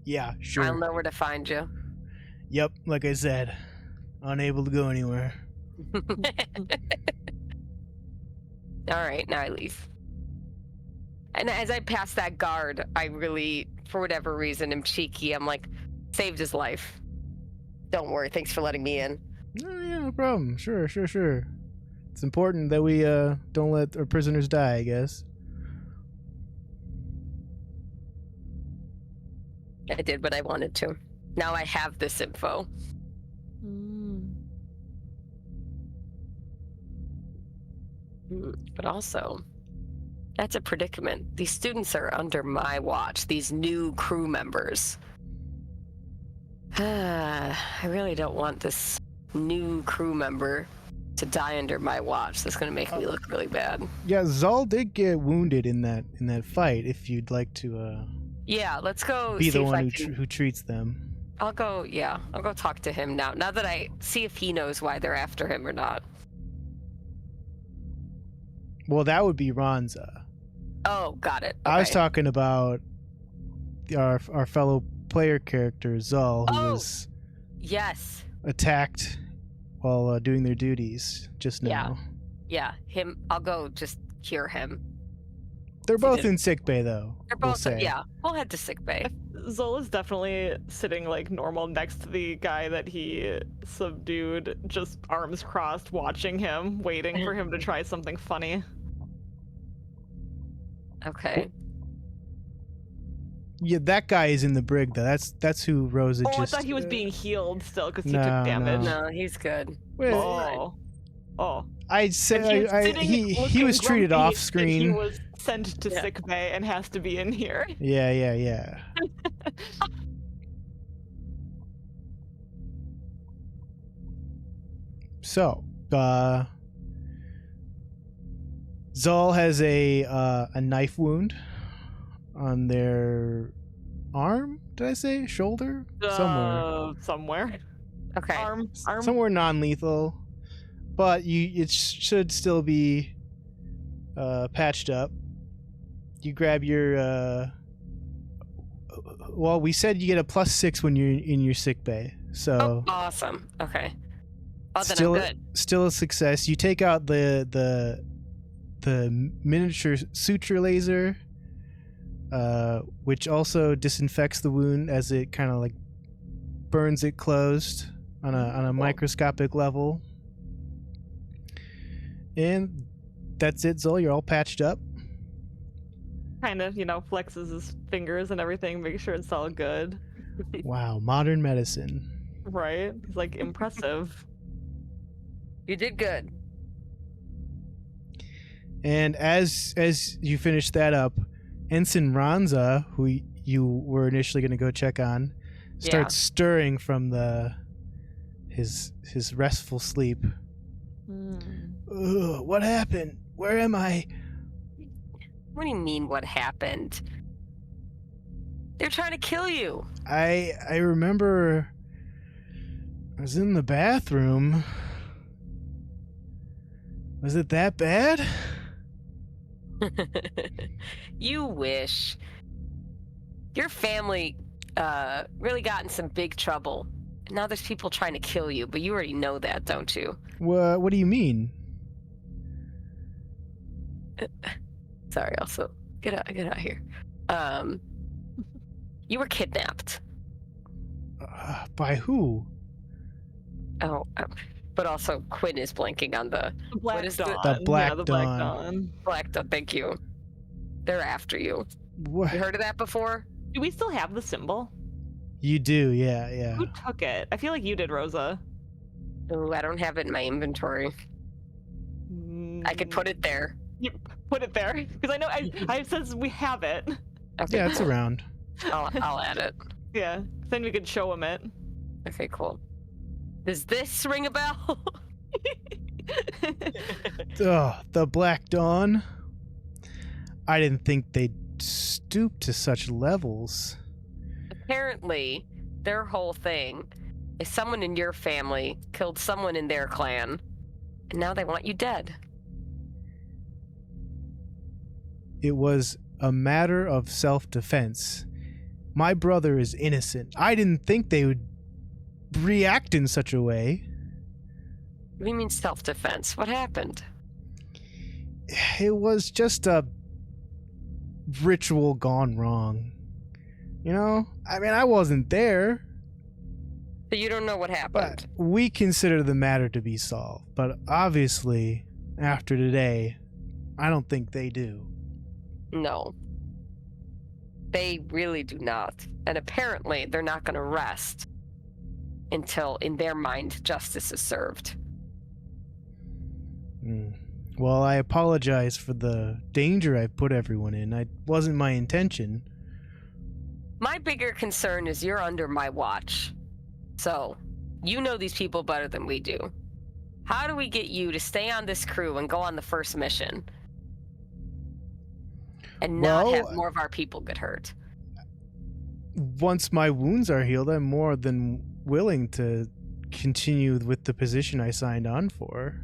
Yeah, sure. I'll know where to find you. Yep, like I said, unable to go anywhere. All right, now I leave. And as I pass that guard, I really, for whatever reason, am cheeky. I'm like, saved his life. Don't worry. Thanks for letting me in. Oh, yeah, no problem. Sure. It's important that we don't let our prisoners die, I guess. I did what I wanted to. Now I have this info. But also, that's a predicament. These students are under my watch, these new crew members. I really don't want this new crew member to die under my watch. That's going to make me look really bad. Yeah, Zal did get wounded in that fight. If you'd like to Yeah, let's go be see the if one I who treats them. I'll go talk to him now that I see if he knows why they're after him or not. Well, that would be Ronza. Oh, got it. I was Okay. talking about our fellow player character Zal, who was Yes. attacked while doing their duties just now. Yeah, him. I'll go just cure him. They're both in sickbay, though. They're we'll both, say. yeah. We'll head to sickbay. Zola's definitely sitting like normal next to the guy that he subdued, just arms crossed, watching him, waiting for him to try something funny. Okay. Yeah, that guy is in the brig, though. That's who Rosa Oh, just. I thought he was being healed still because he No, took damage. No, he's good. Well, Oh. I'd And say he's sitting he looking was treated grumpy off that He screen. was sent to sick bay and has to be in here. Yeah. So, Zal has a knife wound on their arm. Did I say shoulder? Somewhere. Okay. Arm. Somewhere non-lethal, but it should still be patched up. You grab your. Well, we said you get a +6 when you're in your sick bay, so. Oh, awesome. Okay. Oh, then still, I'm good. Still a success. You take out the miniature suture laser, which also disinfects the wound as it kind of like burns it closed on a microscopic level. And that's it, Zol. You're all patched up. Kind of, flexes his fingers and everything, make sure it's all good. Wow, modern medicine. Right? He's like impressive. You did good. And as you finish that up, Ensign Ranza, who you were initially going to go check on, starts stirring from his restful sleep. Ugh, what happened? Where am I? What do you mean, what happened? They're trying to kill you. I remember I was in the bathroom. Was it that bad? You wish. Your family really got in some big trouble. Now there's people trying to kill you, but you already know that, don't you? What do you mean? Sorry, also get out here. You were kidnapped. By who? Oh, but also Quinn is blanking on the Black what is Dawn. The Black the Dawn. Black Dawn. Black Dawn. Thank you. They're after you. What? You heard of that before? Do we still have the symbol? You do, yeah. Who took it? I feel like you did, Rosa. Oh, I don't have it in my inventory. I could put it there. You put it there because I know I says we have it. Okay, Yeah, it's cool. around. I'll add it. Yeah. Then we could show him it. Okay, cool. Does this ring a bell? Ugh, the Black Dawn. I didn't think they'd stoop to such levels. Apparently, their whole thing is someone in your family killed someone in their clan, and now they want you dead. It was a matter of self-defense. My brother is innocent. I didn't think they would react in such a way. What do you mean self-defense? What happened? It was just a ritual gone wrong. You know? I mean, I wasn't there, So you don't know what happened. but we consider the matter to be solved. But obviously, after today, I don't think they do. No. They really do not. And apparently, they're not going to rest until, in their mind, justice is served. Well, I apologize for the danger I've put everyone in. It wasn't my intention. My bigger concern is you're under my watch. So, you know these people better than we do. How do we get you to stay on this crew and go on the first mission? And not Well, have more of our people get hurt? Once my wounds are healed, I'm more than willing to continue with the position I signed on for.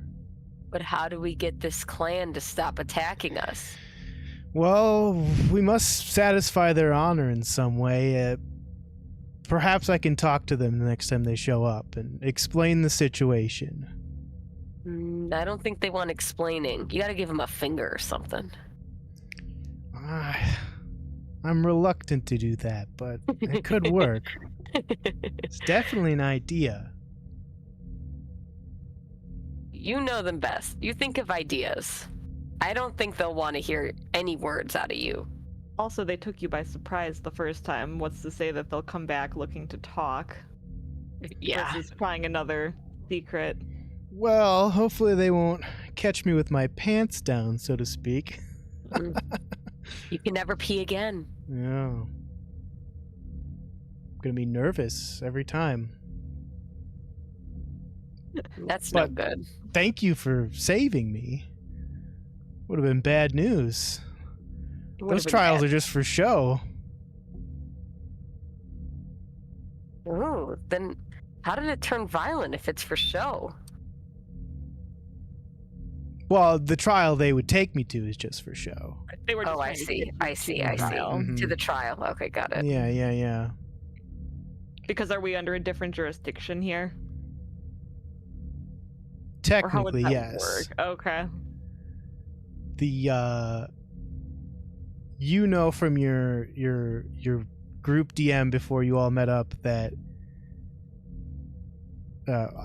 But how do we get this clan to stop attacking us? Well, we must satisfy their honor in some way. Perhaps I can talk to them the next time they show up and explain the situation. I don't think they want explaining. You gotta give them a finger or something. I'm reluctant to do that, but it could work. It's definitely an idea. You know them best. You think of ideas. I don't think they'll want to hear any words out of you. Also, they took you by surprise the first time. What's to say that they'll come back looking to talk? Yeah. Versus trying another secret. Well, hopefully they won't catch me with my pants down, so to speak. You can never pee again. Yeah. I'm gonna be nervous every time. That's But- no good. Thank you for saving me. Would have been bad news. Those trials are just for show. Ooh, then how did it turn violent if it's for show? Well, the trial they would take me to is just for show. They were just Oh, I trying to see. get I you see. to I the see. trial. Mhm. To the trial. Okay, got it. Yeah. Because are we under a different jurisdiction here? Or how would Technically, that yes. work? Okay. The you know from your group DM before you all met up that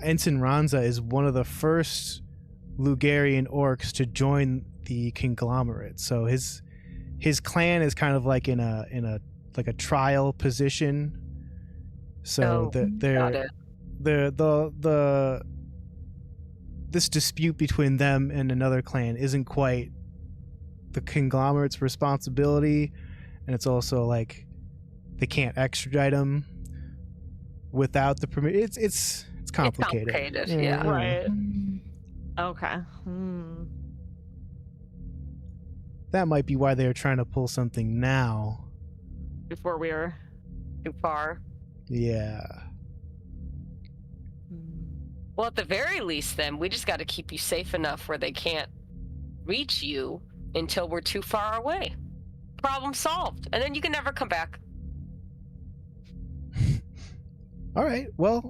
Ensign Ranza is one of the first Lugarian orcs to join the Conglomerate. So his clan is kind of like in a like a trial position. So got it. this dispute between them and another clan isn't quite the Conglomerate's responsibility, and it's also like they can't extradite them without the permit. It's complicated. complicated, yeah. Right. Mm, Okay. That might be why they're trying to pull something now. Before we were. Too far. Yeah. Well, at the very least, then, we just got to keep you safe enough where they can't reach you until we're too far away. Problem solved. And then you can never come back. All right. Well,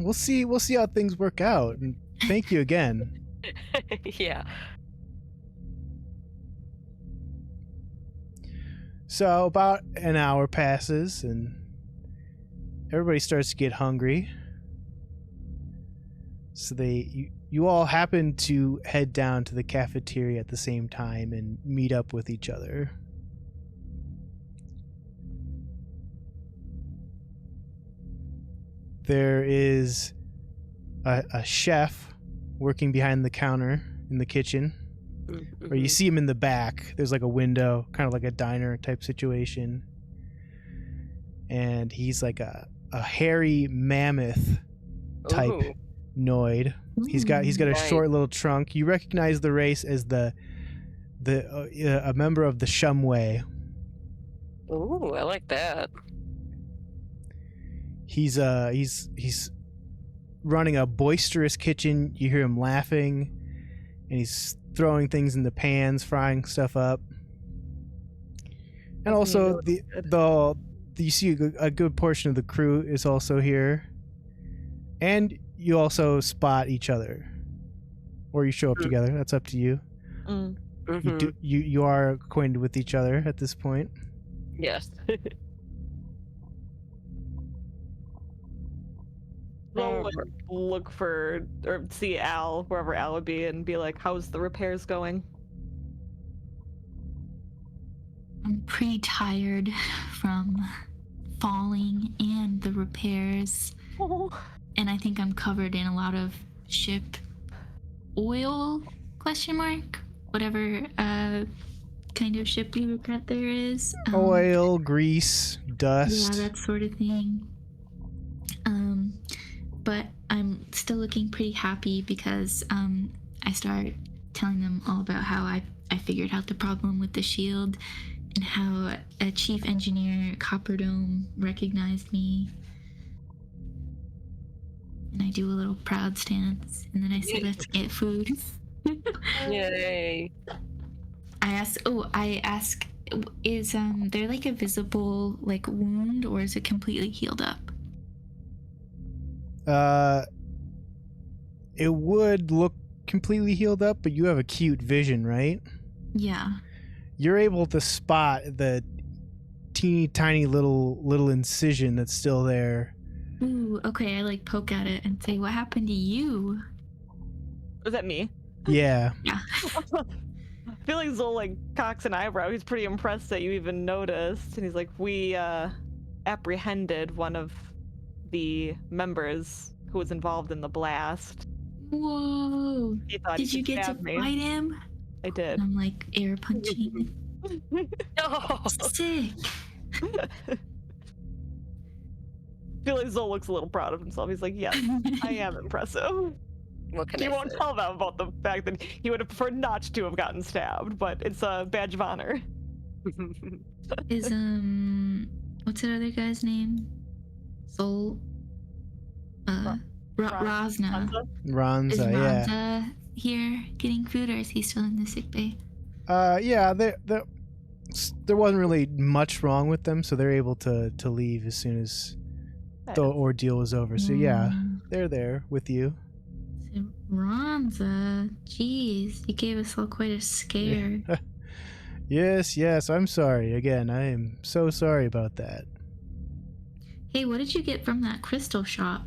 we'll see how things work out. And thank you again. Yeah. So about an hour passes and everybody starts to get hungry. So you all happen to head down to the cafeteria at the same time and meet up with each other. There is a chef working behind the counter in the kitchen. Or you see him in the back. There's like a window, kind of like a diner type situation. And he's like a hairy mammoth type Ooh. Noid. He's got a Right. short little trunk. You recognize the race as a member of the Shumway. Ooh, I like that. He's running a boisterous kitchen. You hear him laughing, and he's throwing things in the pans, frying stuff up. And also you see a good portion of the crew is also here, and you also spot each other, or you show up together. That's up to you. Mhm. You are acquainted with each other at this point. Yes. We'll look for or see Al, wherever Al would be, and be like, how's the repairs going? I'm pretty tired from falling and the repairs, and I think I'm covered in a lot of ship oil ? whatever kind of ship we regret there is. Oil, grease, dust. Yeah, that sort of thing. But I'm still looking pretty happy because I start telling them all about how I figured out the problem with the shield and how a chief engineer, Copperdome, recognized me. And I do a little proud stance, and then I say, let's get food. Yay. I ask, is there like a visible like wound, or is it completely healed up? It would look completely healed up, but you have acute vision, right? Yeah. You're able to spot the teeny tiny little incision that's still there. Ooh, okay, I like poke at it and say, what happened to you? Was that me? Yeah. Yeah. I feel like Zol like cocks an eyebrow. He's pretty impressed that you even noticed, and he's like, "We apprehended one of the members who was involved in the blast." Whoa. He thought Did he you could get to stab me. fight him? I did. And I'm like air punching. No. Sick. I feel like Zol looks a little proud of himself. He's like, "Yes, I am impressive." What can He I won't say? tell them about the fact that he would have preferred not to have gotten stabbed, but it's a badge of honor. Is what's that other guy's name? Soul. Rosna. Sansa? Is Ranza, yeah. Ranza here getting food, or is he still in the sick bay? Yeah, there wasn't really much wrong with them, so they're able to leave as soon as the ordeal was over. So yeah, they're there with you. So Ranza, jeez, you gave us all quite a scare. Yes, I'm sorry. Again, I am so sorry about that. Hey, what did you get from that crystal shop?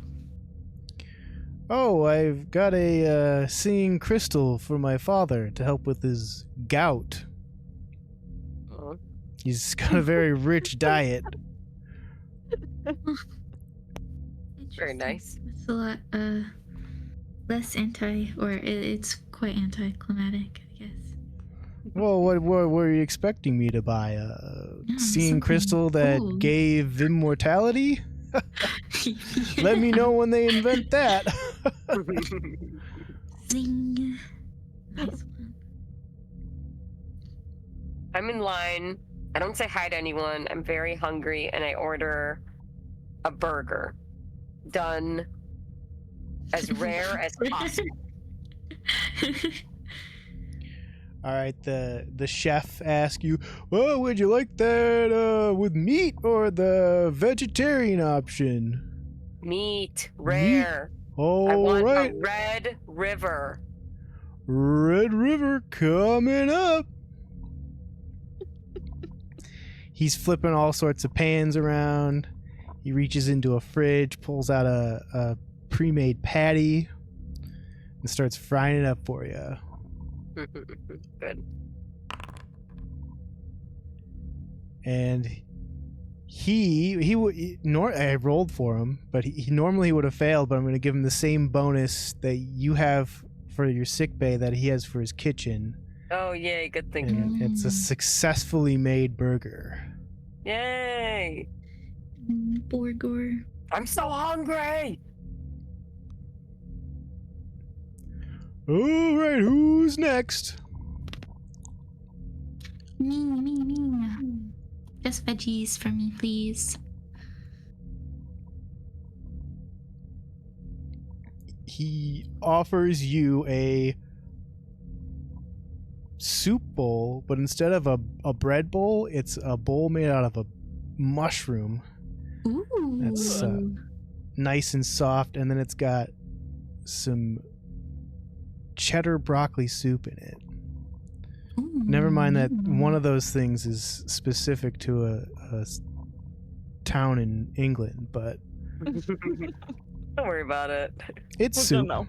Oh, I've got a singing crystal for my father to help with his gout. Oh. He's got a very rich diet. Very nice. It's a lot less it's quite anticlimactic, I guess. Well, what were you expecting me to buy? A singing something crystal that cool. gave immortality? Let me know when they invent that. Zing. Nice one. I'm in line. I don't say hi to anyone. I'm very hungry, and I order a burger. Done as rare as possible. All right, the chef asks you, "Well, would you like that with meat or the vegetarian option?" Meat, rare. All I want right, a Red River. Red River coming up. He's flipping all sorts of pans around. He reaches into a fridge, pulls out a pre-made patty, and starts frying it up for you. Good. And I rolled for him, but he normally would have failed, but I'm going to give him the same bonus that you have for your sick bay that he has for his kitchen. Oh, yay, good thinking. And it's a successfully made burger. Yay! Borgor. I'm so hungry! All right, who's next? Me. Just veggies for me, please. He offers you a soup bowl, but instead of a bread bowl, it's a bowl made out of a mushroom. Ooh. That's nice and soft, and then it's got some cheddar broccoli soup in it. Ooh. Never mind that one of those things is specific to a town in England, but Don't worry about it. it's We'll soup. know.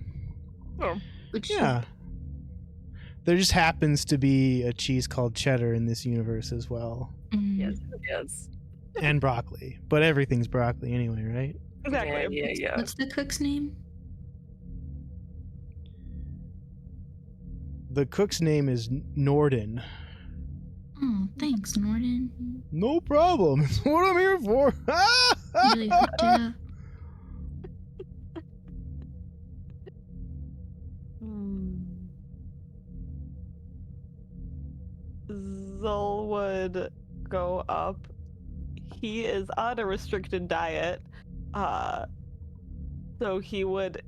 Which Yeah. There just happens to be a cheese called cheddar in this universe as well. Yes, yes. And broccoli. But everything's broccoli anyway, right? Exactly. Yeah. What's the cook's name? the cook's name is Norden. Oh, thanks, Norton. No problem. It's what I'm here for. Really hooked it up. Zol would go up. He is on a restricted diet, so he would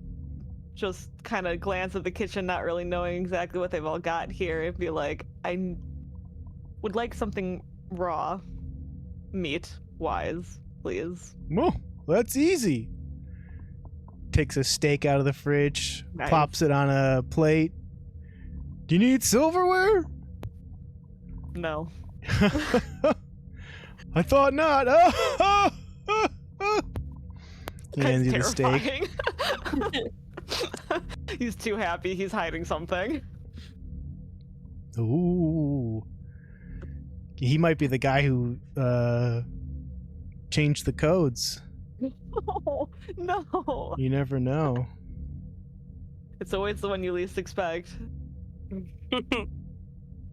just kind of glance at the kitchen, not really knowing exactly what they've all got here, and be like, I would like something raw, meat-wise, please. Well, that's easy. Takes a steak out of the fridge, Nice. plops it on a plate. Do you need silverware? No. I thought not. He hands you the That's steak. terrifying. He's too happy he's hiding something. Ooh. He might be the guy who changed the codes. Oh, no. You never know. It's always the one you least expect.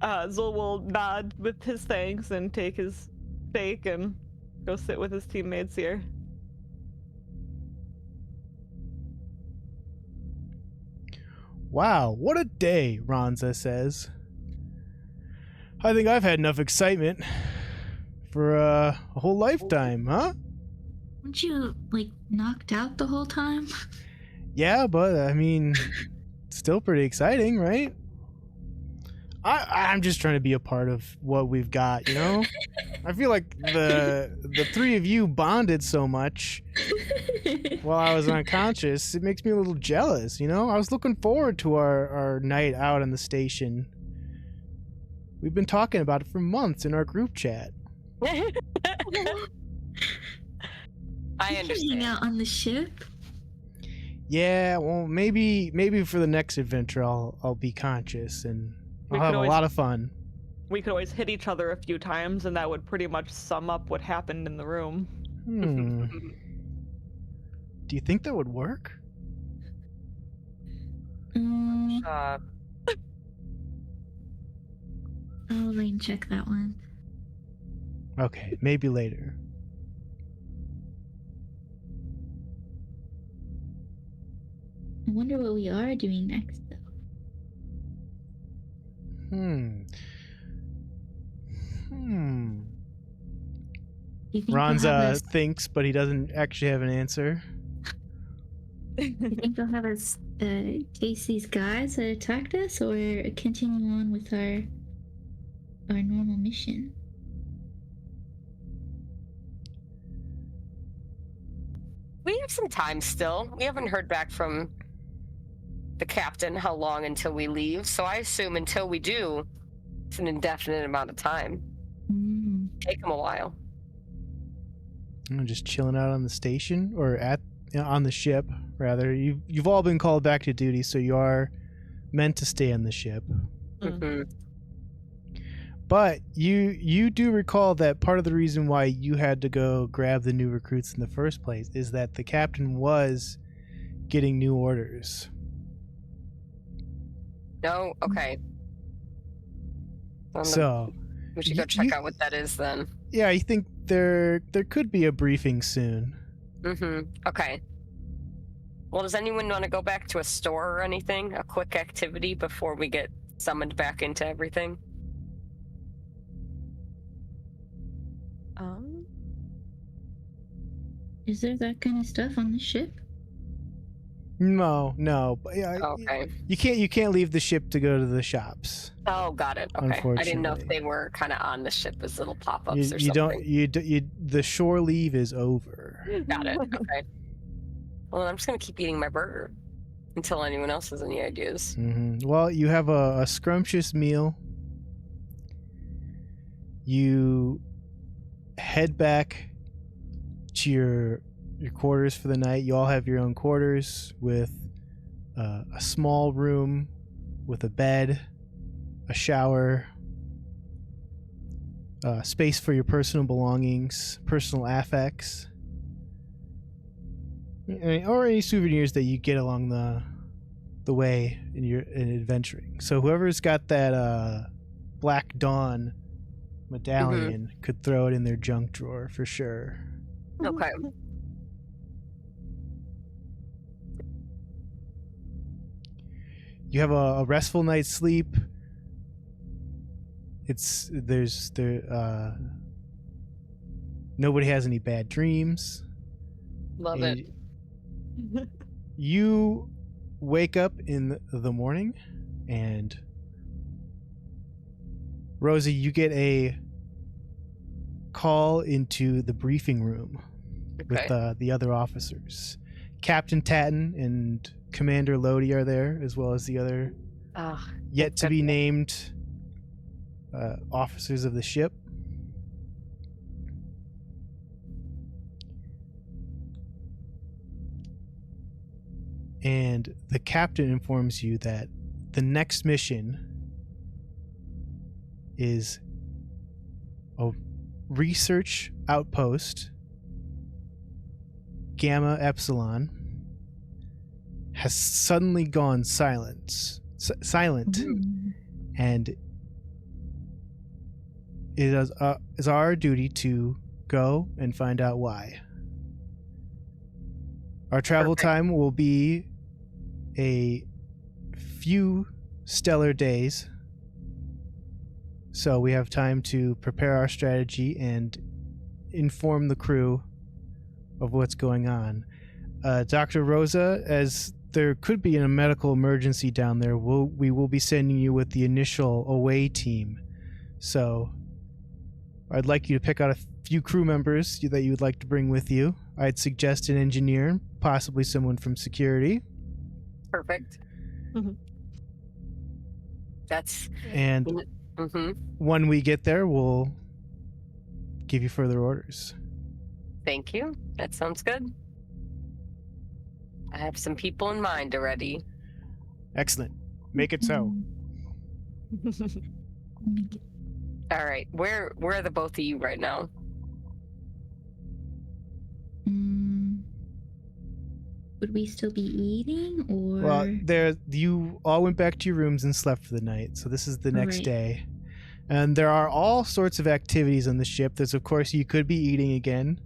Zul will nod with his thanks and take his steak and go sit with his teammates here. Wow, what a day, Ronza says. I think I've had enough excitement for a whole lifetime, huh? Weren't you, like, knocked out the whole time? Yeah, but I mean, still pretty exciting, right? I'm just trying to be a part of what we've got, you know? I feel like the three of you bonded so much while I was unconscious. It makes me a little jealous, you know? I was looking forward to our night out on the station. We've been talking about it for months in our group chat. I Hang understand. out on the ship. Yeah, well, maybe for the next adventure I'll be conscious and We I'll have could a always- lot of fun. We could always hit each other a few times, and that would pretty much sum up what happened in the room. Do you think that would work? I'll rain check that one. Okay, maybe later. I wonder what we are doing next, though. Do you think they'll have Ronza us, thinks, but he doesn't actually have an answer. do you think they'll have us chase these guys that attacked us, or continue on with our normal mission? We have some time still. We haven't heard back from the captain how long until we leave, so I assume until we do, it's an indefinite amount of time. Take them a while. Just chilling out on the station or on the ship, rather. You've all been called back to duty, so you are meant to stay on the ship. Mm-hmm. But you do recall that part of the reason why you had to go grab the new recruits in the first place is that the captain was getting new orders. No? Okay. So we should go check out what that is then. yeah, I think there could be a briefing soon. Mm-hmm. Okay. Well, does anyone want to go back to a store or anything? A quick activity before we get summoned back into everything? Is there that kind of stuff on the ship? No, but yeah, Okay. you can't leave the ship to go to the shops. Oh, got it. Okay. I didn't know if Unfortunately. they were kind of on the ship as little pop-ups or You something. the shore leave is over. Got it. Okay. Well, I'm just gonna keep eating my burger until anyone else has any ideas. Well, you have a scrumptious meal. You head back to your quarters for the night. You all have your own quarters with a small room with a bed, a shower, space for your personal belongings, personal affects, or any souvenirs that you get along the way in adventuring. So whoever's got that Black Dawn medallion could throw it in their junk drawer for sure. Okay. You have a restful night's sleep. Nobody has any bad dreams. Love it. You wake up in the morning, and Rosie, you get a call into the briefing room with the other officers. Captain Tatton and Commander Lodi are there, as well as the other yet to be named officers of the ship. And the captain informs you that the next mission is a research outpost, Gamma Epsilon, has suddenly gone silent, and it is our duty to go and find out why. Our travel time will be a few stellar days, so we have time to prepare our strategy and inform the crew of what's going on. Dr. Rosa, as there could be a medical emergency down there, we will be sending you with the initial away team. So I'd like you to pick out a few crew members that you would like to bring with you. I'd suggest an engineer, possibly someone from security. Perfect. That's... And when we get there, we'll give you further orders. Thank you. That sounds good. I have some people in mind already. Excellent. Make it so. All right. Where are the both of you right now? Would we still be eating, or? Well, you all went back to your rooms and slept for the night, so this is the next day. And there are all sorts of activities on the ship. There's, of course, you could be eating again.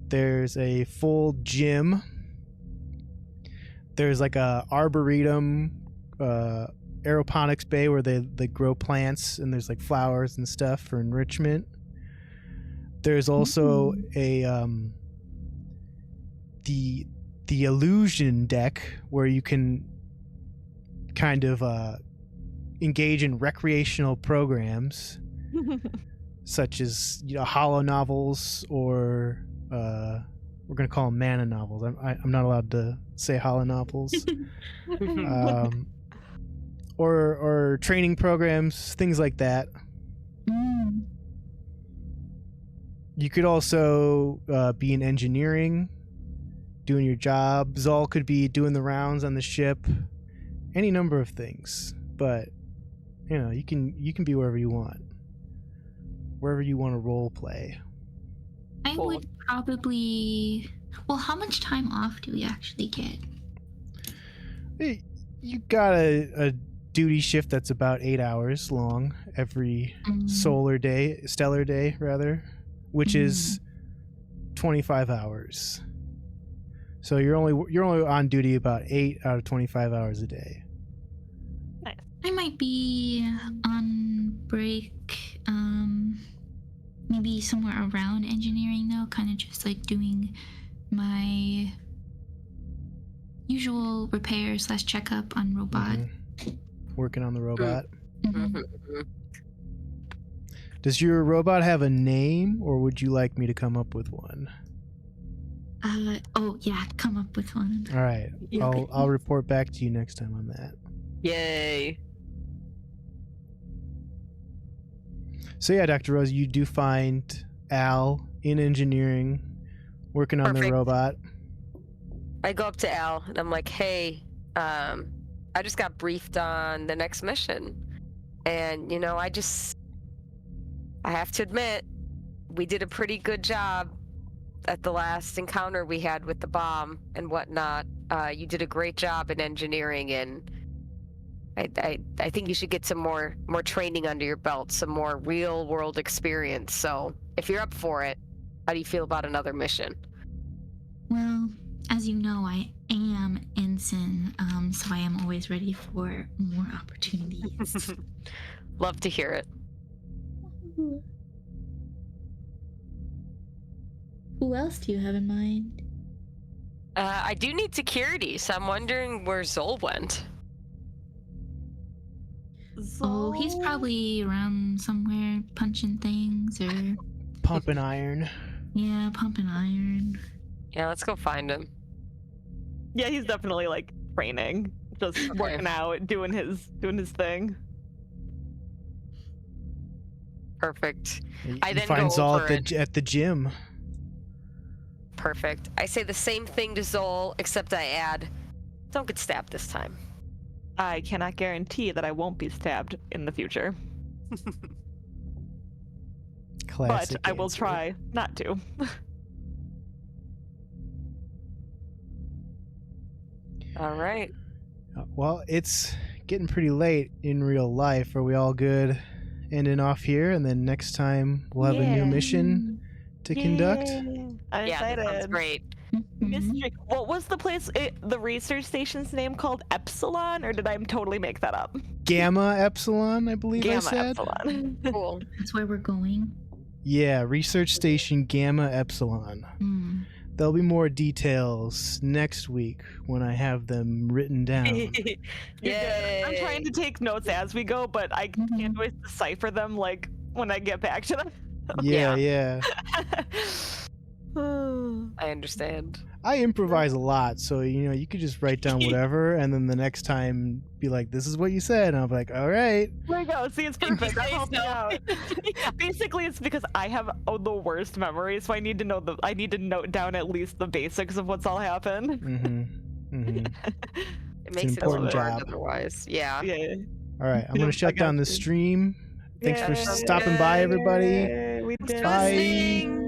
There's a full gym. There's like a arboretum, aeroponics bay where they grow plants, and there's like flowers and stuff for enrichment. There's also the illusion deck where you can kind of engage in recreational programs such as holo novels, or we're going to call them mana novels. I'm not allowed to say holo novels. Or training programs, things like that. You could also be in engineering, doing your job. Zol could be doing the rounds on the ship. Any number of things. But you can be wherever you want. Wherever you want to role play. I would probably... Well, how much time off do we actually get? You got a duty shift that's about 8 hours long every stellar day, which is 25 hours. So you're only on duty about 8 out of 25 hours a day. Nice. I might be on break, maybe somewhere around engineering though, kind of just like doing my usual repair / checkup on robot. Working on the robot. Does your robot have a name, or would you like me to come up with one? Oh yeah, come up with one. All right. I'll report back to you next time on that. Yay. So yeah, Dr. Rose, you do find Al in engineering, working on the robot. I go up to Al and I'm like, hey, I just got briefed on the next mission. And, I have to admit, we did a pretty good job at the last encounter we had with the bomb and whatnot. You did a great job in engineering, and I think you should get some more training under your belt, some more real world experience. So if you're up for it, how do you feel about another mission? Well, as you know, I am ensign, so I am always ready for more opportunities. Love to hear it. Who else do you have in mind? I do need security, so I'm wondering where Zol went. Oh, he's probably around somewhere punching things or... Pumping iron. Yeah, pumping iron. Yeah, let's go find him. Yeah, he's definitely like training, just Okay. working out, doing his thing. Perfect. He I then finds go all over at the gym. Perfect. I say the same thing to Zol, except I add, don't get stabbed this time. I cannot guarantee that I won't be stabbed in the future, Classic. but I will answer. try not to. All right. Well, it's getting pretty late in real life. Are we all good ending off here? And then next time we'll have a new Yeah. mission to conduct. I'm Yeah, that sounds excited. great. Mystery. What was the place, the research station's name called? Epsilon, or did I totally make that up? Gamma Epsilon, I believe I Gamma said. Epsilon. Cool. That's where we're going. Yeah, research station Gamma Epsilon. Hmm. There'll be more details next week when I have them written down. You're good. I'm trying to take notes as we go, but I can't always decipher them like when I get back to them. Yeah. I understand. I improvise a lot, so you could just write down whatever, and then the next time be like, "This is what you said," and I'm like, "All right." There you go. See, it's perfect. That say helps me so. out. Basically, it's because I have the worst memory, so I need to know I need to note down at least the basics of what's all happened. Mm-hmm. It makes it important so hard job. otherwise. Yeah. Yeah. All right, I'm I gonna shut got down the you. stream. Thanks for Yay. stopping by, everybody. We did it. Bye. Listening.